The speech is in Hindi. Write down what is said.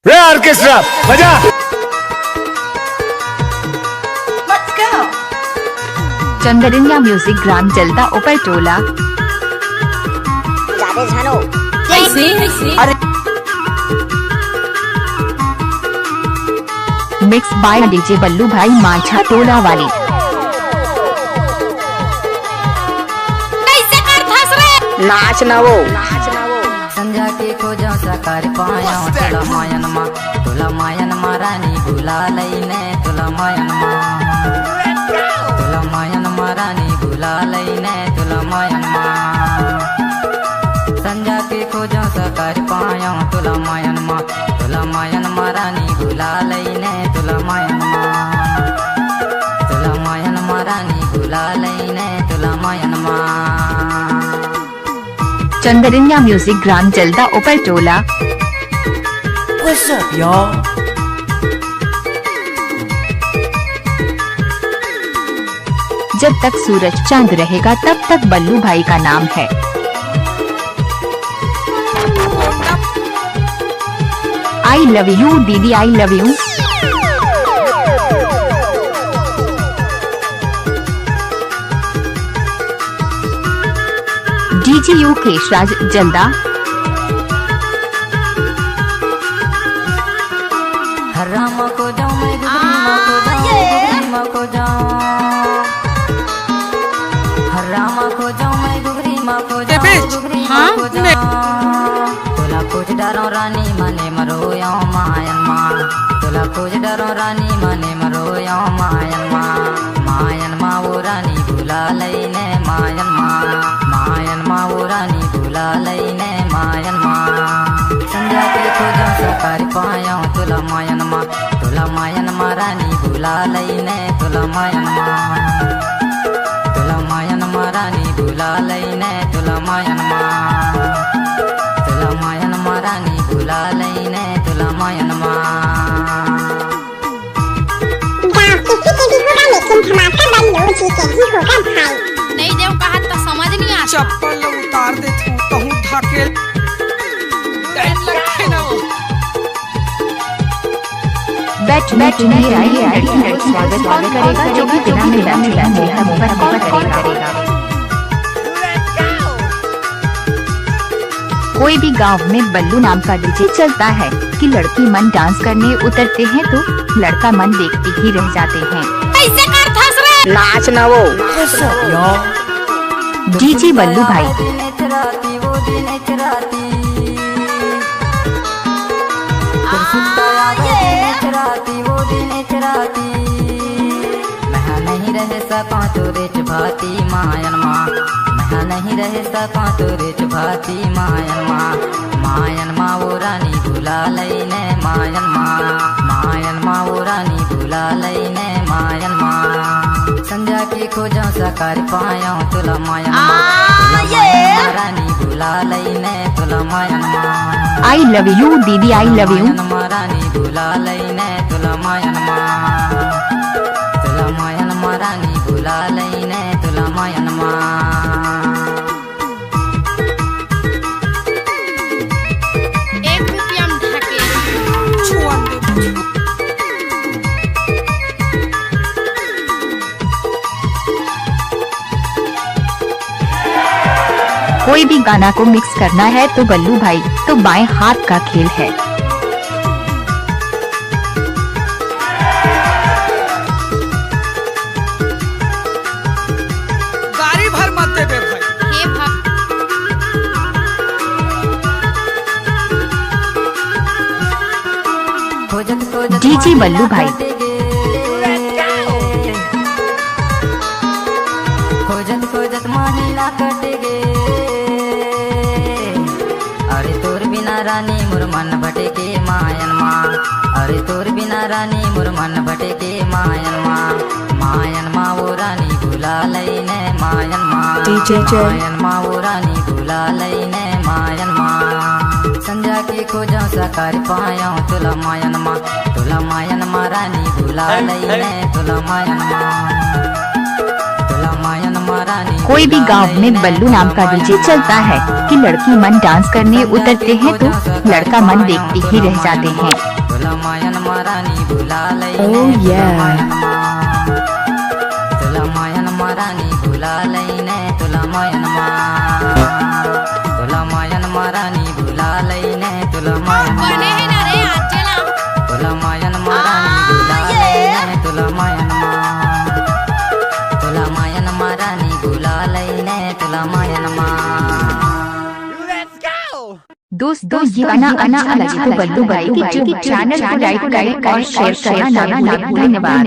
रे ऑर्केस्ट्रा बजा। Let's go. चंदरिया म्यूजिक ग्राम जलदा ऊपर टोला। जादे झानो अरे मिक्स बाय डीजे बल्लू भाई माछा टोला वाली। नाच ना वो संध्या के खोजो सकार पाया तुला मायन मा रानी भुला लईने तुला मायन मा रानी भुला लईने तुला मायन मा संध्या के खोजो सकार पाया तुला मायन मा रानी भुला लईने तुला मायन मा रानी भुला लईने तुला मायन मा। चंदरिया म्यूजिक ग्राम जलदा ऊपर टोला। What's up, y'all? जब तक सूरज चांद रहेगा तब तक बल्लू भाई का नाम है। आई लव यू दीदी, I love you. DJ Yukesh Raj जलदा। हराम को जाऊं मैं गुगरी माँ को जाऊं हराम को जाऊं मैं गुगरी माँ को जाऊं तुला कुछ डरो रानी मने मरोया मायन माँ तुला कुछ डरो रानी मने मरोया मायन माँ वो रानी भुला लईने मायन माँ वो रानी भुला लईने मायन माँ। संध्या के खोजो सकार पाया तुला मायन मा रानी भुला लईने तुला मायन मा रानी भुला लईने तुला मायन मा रानी भुला लईने तुला मायन मा। नहीं देव कहा तो समझ नहीं आता। चप्पल उतार दे तू कहूँ ढाके बैठ स्वागत करेगा जो भी बिना मिला कौन करेगा। कोई भी गांव में बल्लू नाम का डीजे चलता है कि लड़की मन डांस करने उतरते हैं तो लड़का मन देखते ही रह जाते हैं। नाच ना वो What's up, y'all? डीजे बल्लू भाई। नहीं रह सका तो रिच भाती मायन माँ नहीं रह सका तो रिच भाती मायन माँ वो रानी भुला लईने मायन माँ वो रानी भुला लईने मायन माँ। संध्या की खोजो सकार पाया तुला मायन रानी भुला लईने तुला मायन आई लव यू दीदी, आई लव यू। रानी भुला लईने तुला मायन मा रानी भुला लईने तुला मायन मा। एक रुपया में ढके कोई भी गाना को मिक्स करना है तो बल्लू भाई तो बाएं हाथ का खेल है। गाड़ी भर मत दे बे भाई। हे भग डीजे बल्लू भाई। खोजत माहिला कटेगे अरे तोर बिना रानी मुरमन भटेके मायन माँ अरे तोर बिना रानी मुरमन भटेके मायन माँ वो रानी भुला लईने मायन माँ वो रानी भुला लईने मायन माँ। संध्या के खोजो सकार पाया तुला मायन मा रानी भुला लईने तुला मायन मा कोई भी गांव में बल्लू नाम का डीजे चलता है कि लड़की मन डांस करने उतरते हैं तो लड़का मन देखते ही रह जाते हैं। Oh yeah। तुला मायन मारानी भुला लईने तुला मायन भुला लईने तुला मायन बने है ना रे आज चला तुला मायन मारानी भुला लईने तुला मायन भुला लईने तुला मायन दोस्तों ये गाना अच्छा लगे तो बल्लू भाई के चैनल को लाइक और शेयर करना ना भूलें। धन्यवाद।